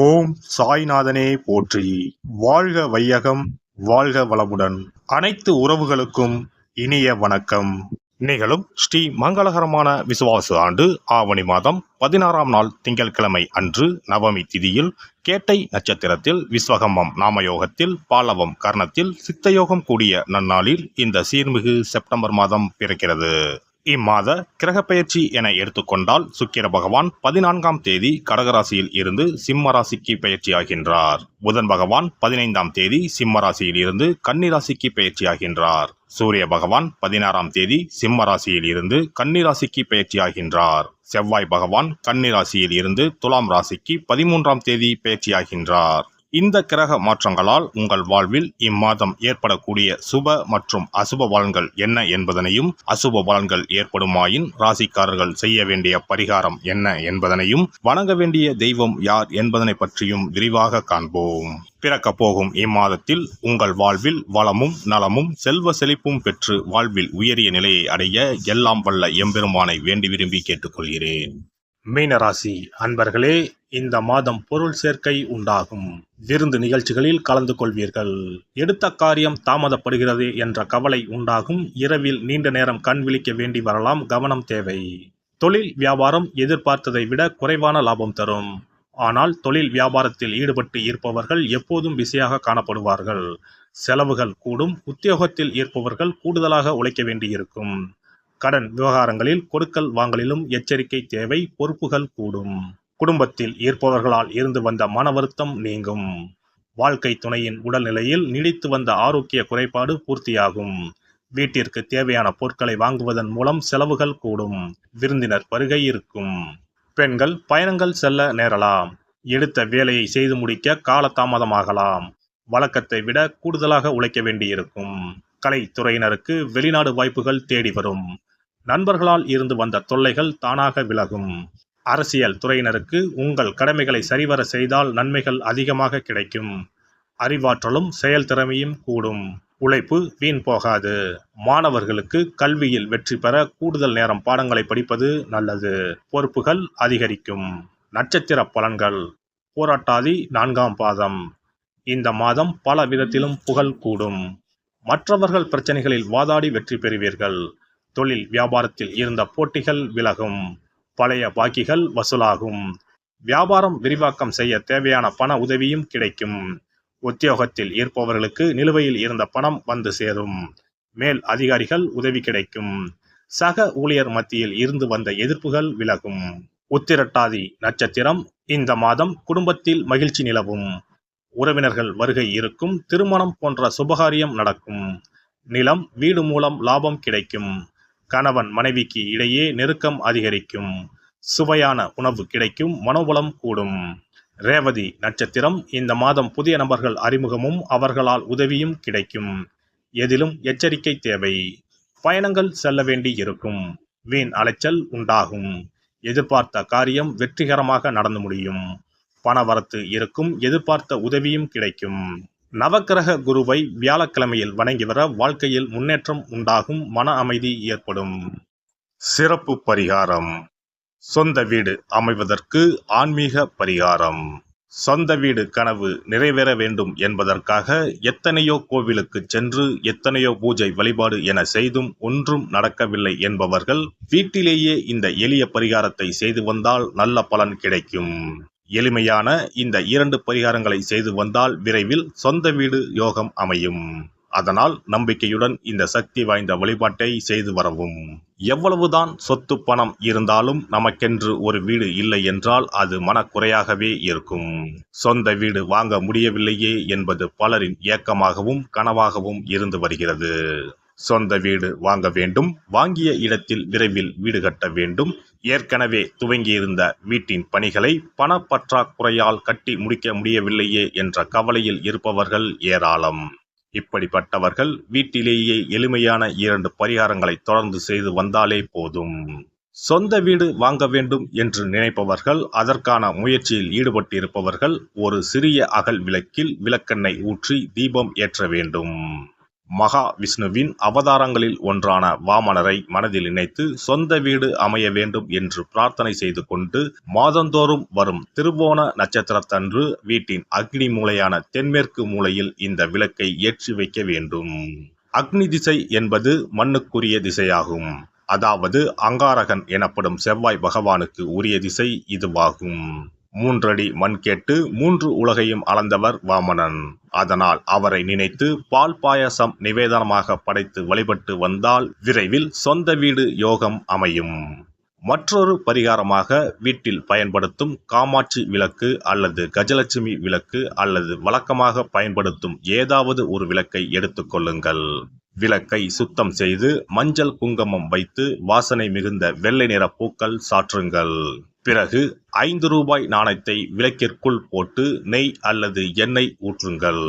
ஓம் சாய்நாதனே போற்றி. வாழ்க வையகம், வாழ்க வளமுடன். அனைத்து உறவுகளுக்கும் இனிய வணக்கம். நிகழும் ஸ்ரீ மங்களகரமான விசுவாச ஆண்டு ஆவணி மாதம் 16ஆம் நாள் திங்கட்கிழமை அன்று நவமி திதியில் கேட்டை நட்சத்திரத்தில் விஸ்வகம்பம் நாமயோகத்தில் பாலவம் கர்ணத்தில் சித்தயோகம் கூடிய நன்னாளில் இந்த சீர்மிகு செப்டம்பர் மாதம் பிறக்கிறது. இம்மாத கிரகப்பெயர்ச்சி என எடுத்துக்கொண்டால் சுக்கிர பகவான் 14ஆம் தேதி கடகராசியில் இருந்து சிம்ம ராசிக்கு பயிற்சியாகின்றார். புதன் பகவான் 15ஆம் தேதி சிம்ம ராசியில் இருந்து கன்னிராசிக்கு பயிற்சியாகின்றார். சூரிய பகவான் 16ஆம் தேதி சிம்ம ராசியில் இருந்து கன்னிராசிக்கு பயிற்சியாகின்றார். செவ்வாய் பகவான் கன்னிராசியில் இருந்து துலாம் ராசிக்கு 13ஆம் தேதி பயிற்சியாகின்றார். இந்த கிரக மாற்றங்களால் உங்கள் வாழ்வில் இம்மாதம் ஏற்படக்கூடிய சுப மற்றும் அசுப பலன்கள் என்ன என்பதனையும், அசுப பலன்கள் ஏற்படுமாயின் ராசிக்காரர்கள் செய்ய வேண்டிய பரிகாரம் என்ன என்பதனையும், வணங்க வேண்டிய தெய்வம் யார் என்பதனை பற்றியும் விரிவாக காண்போம். பிறக்க போகும் இம்மாதத்தில் உங்கள் வாழ்வில் வளமும் நலமும் செல்வ செழிப்பும் பெற்று வாழ்வில் உயரிய நிலையை அடைய எல்லாம் வல்ல எம்பெருமானை வேண்டி விரும்பி கேட்டுக்கொள்கிறேன். மீனராசி அன்பர்களே, இந்த மாதம் பொருள் சேர்க்கை உண்டாகும். விருந்து நிகழ்ச்சிகளில் கலந்து கொள்வீர்கள். எடுத்த காரியம் தாமதப்படுகிறது என்ற கவலை உண்டாகும். இரவில் நீண்ட நேரம் கண் விழிக்க வேண்டி வரலாம், கவனம் தேவை. தொழில் வியாபாரம் எதிர்பார்த்ததை விட குறைவான லாபம் தரும். ஆனால் தொழில் வியாபாரத்தில் ஈடுபட்டு இருப்பவர்கள் எப்போதும் பிஸியாக காணப்படுவார்கள். செலவுகள் கூடும். உத்தியோகத்தில் இருப்பவர்கள் கூடுதலாக உழைக்க வேண்டியிருக்கும். கடன் விவகாரங்களில் கொடுக்கல் வாங்கலிலும் எச்சரிக்கை தேவை. பொறுப்புகள் கூடும். குடும்பத்தில் இருப்பவர்களால் இருந்து வந்த மன வருத்தம் நீங்கும். வாழ்க்கை துணையின் உடல்நிலையில் நீடித்து வந்த ஆரோக்கிய குறைபாடு பூர்த்தியாகும். வீட்டிற்கு தேவையான பொருட்களை வாங்குவதன் மூலம் செலவுகள் கூடும். விருந்தினர் வருகை இருக்கும். பெண்கள் பயணங்கள் செல்ல நேரலாம். எடுத்த வேலையை செய்து முடிக்க காலதாமதமாகலாம். வழக்கத்தை விட கூடுதலாக உழைக்க வேண்டியிருக்கும். கலைத்துறையினருக்கு வெளிநாடு வாய்ப்புகள் தேடி வரும். நண்பர்களால் இருந்து வந்த தொல்லைகள் தானாக விலகும். அரசியல் துறையினருக்கு உங்கள் கடமைகளை சரிவர செய்தால் நன்மைகள் அதிகமாக கிடைக்கும். அறிவாற்றலும் செயல்திறமையும் கூடும். உழைப்பு வீண் போகாது. மாணவர்களுக்கு கல்வியில் வெற்றி பெற கூடுதல் நேரம் பாடங்களை படிப்பது நல்லது. பொறுப்புகள் அதிகரிக்கும். நட்சத்திர பலன்கள். போராட்டாதி 4ஆம் பாதம். இந்த மாதம் பல விதத்திலும் புகழ் கூடும். மற்றவர்கள் பிரச்சனைகளில் வாதாடி வெற்றி பெறுவீர்கள். தொழில் வியாபாரத்தில் இருந்த போட்டிகள் விலகும். பழைய பாக்கிகள் வசூலாகும். வியாபாரம் விரிவாக்கம் செய்ய தேவையான பண உதவியும் கிடைக்கும். உத்தியோகத்தில் இருப்பவர்களுக்கு நிலுவையில் இருந்த பணம் வந்து சேரும். மேல் அதிகாரிகள் உதவி கிடைக்கும். சக ஊழியர் மத்தியில் இருந்து வந்த எதிர்ப்புகள் விலகும். உத்திரட்டாதி நட்சத்திரம். இந்த மாதம் குடும்பத்தில் மகிழ்ச்சி நிலவும். உறவினர்கள் வருகை இருக்கும். திருமணம் போன்ற சுபகாரியம் நடக்கும். நிலம் வீடு மூலம் லாபம் கிடைக்கும். கணவன் மனைவிக்கு இடையே நெருக்கம் அதிகரிக்கும். சுவையான உணவு கிடைக்கும். மனோபலம் கூடும். ரேவதி நட்சத்திரம். இந்த மாதம் புதிய நபர்கள் அறிமுகமும் அவர்களால் உதவியும் கிடைக்கும். எதிலும் எச்சரிக்கை தேவை. பயணங்கள் செல்ல வேண்டி இருக்கும். வீண் அலைச்சல் உண்டாகும். எதிர்பார்த்த காரியம் வெற்றிகரமாக நடந்து முடியும். பணவரத்து இருக்கும். எதிர்பார்த்த உதவியும் கிடைக்கும். நவக்கிரக குருவை வியாழக்கிழமையில் வணங்கி வர வாழ்க்கையில் முன்னேற்றம் உண்டாகும். மன அமைதி ஏற்படும். சிறப்பு பரிகாரம். சொந்த வீடு அமைவதற்கு ஆன்மீக பரிகாரம். சொந்த வீடு கனவு நிறைவேற வேண்டும் என்பதற்காக எத்தனையோ கோவிலுக்கு சென்று எத்தனையோ பூஜை வழிபாடு என செய்தும் ஒன்றும் நடக்கவில்லை என்பவர்கள் வீட்டிலேயே இந்த எளிய பரிகாரத்தை செய்து வந்தால் நல்ல பலன் கிடைக்கும். எளிமையான இந்த 2 பரிகாரங்களை செய்து வந்தால் விரைவில் சொந்த வீடு யோகம் அமையும். அதனால் நம்பிக்கையுடன் இந்த சக்தி வாய்ந்த வழிபாட்டை செய்து வரவும். எவ்வளவுதான் சொத்து பணம் இருந்தாலும் நமக்கென்று ஒரு வீடு இல்லை என்றால் அது மனக்குறையாகவே இருக்கும். சொந்த வீடு வாங்க முடியவில்லையே என்பது பலரின் ஏக்கமாகவும் கனவாகவும் இருந்து வருகிறது. சொந்த வீடு வாங்க வேண்டும். வாங்கிய இடத்தில் விரைவில் வீடு கட்ட வேண்டும். ஏற்கனவே துவங்கியிருந்த வீட்டின் பணிகளை பணப்பற்றாக்குறையால் கட்டி முடிக்க முடியவில்லையே என்ற கவலையில் இருப்பவர்கள் ஏராளம். இப்படிப்பட்டவர்கள் வீட்டிலேயே எளிமையான 2 பரிகாரங்களை தொடர்ந்து செய்து வந்தாலே போதும். சொந்த வீடு வாங்க வேண்டும் என்று நினைப்பவர்கள், அதற்கான முயற்சியில் ஈடுபட்டிருப்பவர்கள் ஒரு சிறிய அகல் விளக்கில் விளக்கெண்ணெய் ஊற்றி தீபம் ஏற்ற வேண்டும். மகா விஷ்ணுவின் அவதாரங்களில் ஒன்றான வாமனரை மனதில் நினைத்து சொந்த வீடு அமைய வேண்டும் என்று பிரார்த்தனை செய்து கொண்டு மாதந்தோறும் வரும் திருவோண நட்சத்திரத்தன்று வீட்டின் அக்னி மூலையான தென்மேற்கு மூலையில் இந்த விளக்கை ஏற்றி வைக்க வேண்டும். அக்னி திசை என்பது மண்ணுக்குரிய திசையாகும். அதாவது அங்காரகன் எனப்படும் செவ்வாய் பகவானுக்கு உரிய திசை இதுவாகும். 3 அடி மண் கேட்டு 3 உலகையும் அளந்தவர் வாமனன். அதனால் அவரை நினைத்து பால் பாயசம் நிவேதனமாக படைத்து வழிபட்டு வந்தால் விரைவில் சொந்த வீடு யோகம் அமையும். மற்றொரு பரிகாரமாக வீட்டில் பயன்படுத்தும் காமாட்சி விளக்கு அல்லது கஜலட்சுமி விளக்கு அல்லது வழக்கமாக பயன்படுத்தும் ஏதாவது ஒரு விளக்கை எடுத்துக்கொள்ளுங்கள். விளக்கை சுத்தம் செய்து மஞ்சள் குங்குமம் வைத்து வாசனை மிகுந்த வெள்ளை நிற பூக்கள் சாற்றுங்கள். பிறகு 5 ரூபாய் நாணயத்தை விளக்கிற்குள் போட்டு நெய் அல்லது எண்ணெய் ஊற்றுங்கள்.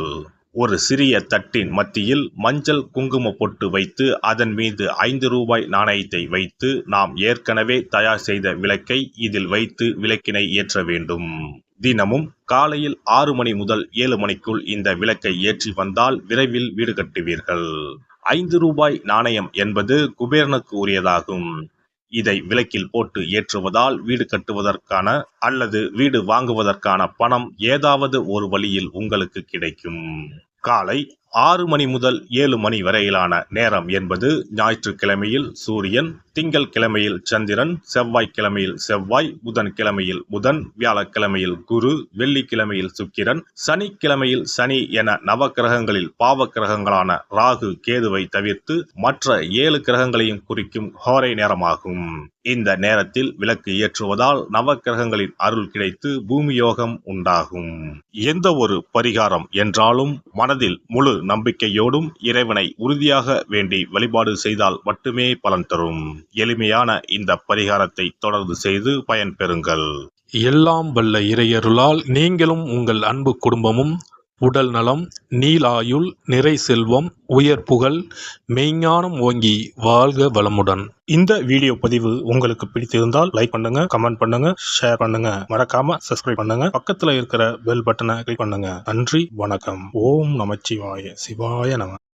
ஒரு சிறிய தட்டின் மத்தியில் மஞ்சள் குங்கும பொட்டு வைத்து அதன் மீது 5 ரூபாய் நாணயத்தை வைத்து நாம் ஏற்கனவே தயார் செய்த விளக்கை இதில் வைத்து விளக்கினை ஏற்ற வேண்டும். தினமும் காலையில் 6 மணி முதல் 7 மணிக்குள் இந்த விளக்கை ஏற்றி வந்தால் விரைவில் வீடு கட்டுவீர்கள். 5 ரூபாய் நாணயம் என்பது குபேரனுக்கு உரியதாகும். இதை விளக்கில் போட்டு ஏற்றுவதால் வீடு கட்டுவதற்கான அல்லது வீடு வாங்குவதற்கான பணம் ஏதாவது ஒரு வழியில் உங்களுக்கு கிடைக்கும். காலை 6 மணி முதல் 7 மணி வரையிலான நேரம் என்பது ஞாயிற்றுக்கிழமையில் சூரியன், திங்கள் கிழமையில் சந்திரன், செவ்வாய்க்கிழமையில் செவ்வாய், புதன் கிழமையில் புதன், வியாழக்கிழமையில் குரு, வெள்ளிக்கிழமையில் சுக்கிரன், சனிக்கிழமையில் சனி என நவக்கிரகங்களில் பாவ கிரகங்களான ராகு கேதுவை தவிர்த்து மற்ற 7 கிரகங்களையும் குறிக்கும் ஹோரை நேரமாகும். இந்த நேரத்தில் விளக்கு ஏற்றுவதால் நவக்கிரகங்களின் அருள் கிடைத்து பூமி யோகம் உண்டாகும். எந்த ஒரு பரிகாரம் என்றாலும் மனதில் முழு நம்பிக்கையோடும் இறைவனை உறுதியாக வேண்டி வழிபாடு செய்தால் மட்டுமே பலன் தரும். எளிமையான இந்த பரிகாரத்தை தொடர்ந்து செய்து பயன் பெறுங்கள். எல்லாம் வல்ல இறையருளால் நீங்களும் உங்கள் அன்பு குடும்பமும் உடல் நலம், நீலாயுள், நிறை செல்வம், உயர் புகழ், மெய்ஞானம் ஓங்கி வாழ்க வளமுடன். இந்த வீடியோ பதிவு உங்களுக்கு பிடித்திருந்தால் லைக் பண்ணுங்க, கமெண்ட் பண்ணுங்க, ஷேர் பண்ணுங்க, மறக்காம சப்ஸ்கிரைப் பண்ணுங்க, பக்கத்துல இருக்கிற பெல் பட்டனை கிளிக் பண்ணுங்க. நன்றி, வணக்கம். ஓம் நமச்சிவாய, சிவாய நம.